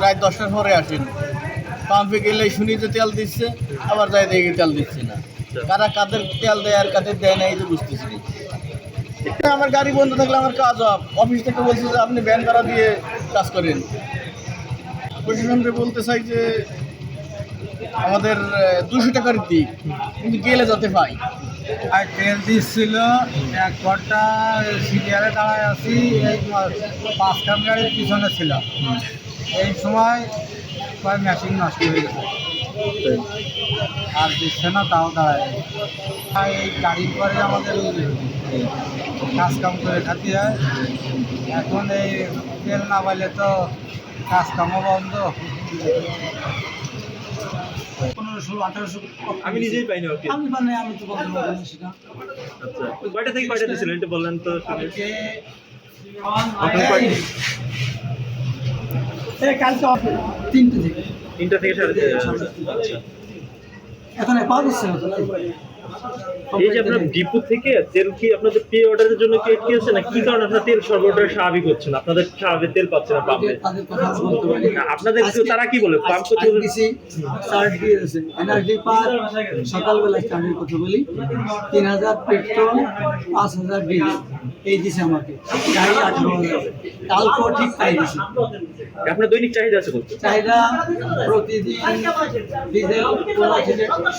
রাত 10টার পরে আসেন, পাম্পে গেলে শুনি যে তেল দিচ্ছে, আবার যাই দেখি তেল দিচ্ছে না। কারা কাদের তেল দেয় আর কাদের দেয় না এই তো বুঝতেছি না। আমার গাড়ি বন্ধ থাকলে আমার কাজ অফ, অফিস থেকে বলছে যে আপনি ভ্যান ভাড়া দিয়ে কাজ করেন। প্রশাসনকে বলতে চাই যে আমাদের 200 টাকার দিক, কিন্তু গেলে যাতে পাই। আর তেল দিচ্ছিল 1 ঘন্টা সিরিয়ালে দাঁড়ায় আছি, এই 5 গাড়ির পিছনে ছিল। এই সময় প্রায় মেশিন নষ্ট হয়ে গেছে, আর দিচ্ছে না, তাও দাঁড়ায়। আর এই গাড়ির পরে আমাদের কাজ কাম করে খাতে হয়। এখন এই তেল না পাইলে তো কাজ কামও বন্ধ। 1500-1800 আমি নিজেই পাইনি আর কি। আমি মানে আমি তো বলতে পারবো না সেটা। আচ্ছা, কয়টা থেকে কয়টা দিয়েছিলেন এটা বললেন তো। কালকে কালকে 3টে থেকে 3টা থেকে 3:30। আচ্ছা, এখন পাওয়া যাচ্ছে না তো। এই যে আপনার ডিপো থেকে তেল কি আপনাদের পে অর্ডারের জন্য কি আটকে আছে না কি কারণে আপনারা তেল সরবরাহ স্বাভাবিক হচ্ছে না, আপনাদের স্বাভাবিক তেল পাচ্ছে না পাম্পে? তাদের কথা বলতে পারি না। আপনাদের তারা কি বলে পাম্প করতে আজকে দিছি স্টার্ট দিয়েছে এনার্জি পার সকালবেলা স্টার্টের কথা বলি 3000 পেট্রোল 5000 ডিজেল এই দিছে আমাকে গাড়ি 18000 কালকেও ঠিক তাই দিছে। আপনার দৈনিক চাহিদা আছে বলতে? চাহিদা প্রতিদিন ডিজেল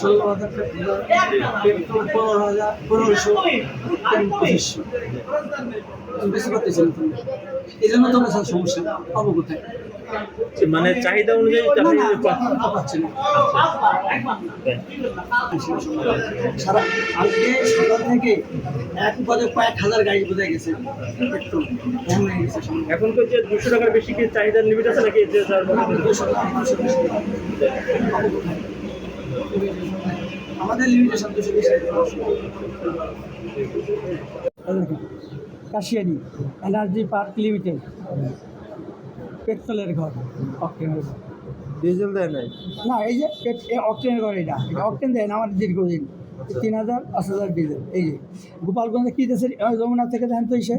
16,000 পেট্রোল 15,000 1500 2500 বেশি করতেছিল। এই জন্য তো স্যার সমস্যা পাবো কোথায়? মানে চাহিদা অনুযায়ী পাচ্ছি না। সারা আজকে সকাল থেকে এক পদে কয়েক হাজার গাড়ি বোঝাই গেছে পেট্রোল কম হয়ে গেছে। এখন তো যে 200 টাকার বেশি কি চাহিদার লিমিট আছে নাকি যে যার আমাদের limitation 220। Kashiani energy park limited পেট্রোলের ঘর, অক্টেনের। ডিজেল দেয় নাই না, এই যে অক্টেনের ঘর, এটা অক্টেন দেয় না আমার দীর্ঘদিন 3000 5000 ডিজেল। এই যে গোপালগঞ্জে কী দেশের যমুনা থেকে দেন তো এসে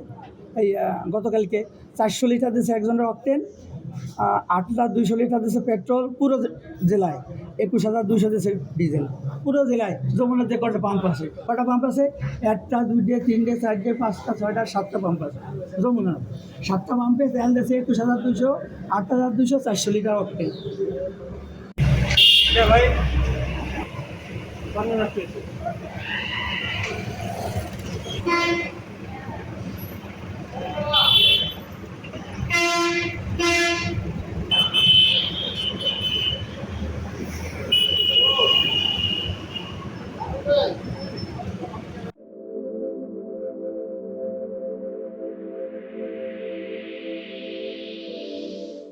এই গতকালকে 400 লিটার দিয়েছে একজনের অক্টেন, 8200 লিটার দিয়েছে পেট্রোল পুরো জেলায়, 21200 দিয়েছে ডিজেল পুরো জেলায়। যমুনার যে কটা পাম্প আছে, 1টা 2টে 3টে 4টে 5টা 6টা 7টা পাম্প আছে যমুনার। 7টা পাম্পে তেল দিয়েছে 21200, 8200, 400 লিটার অক্টেন। ভাই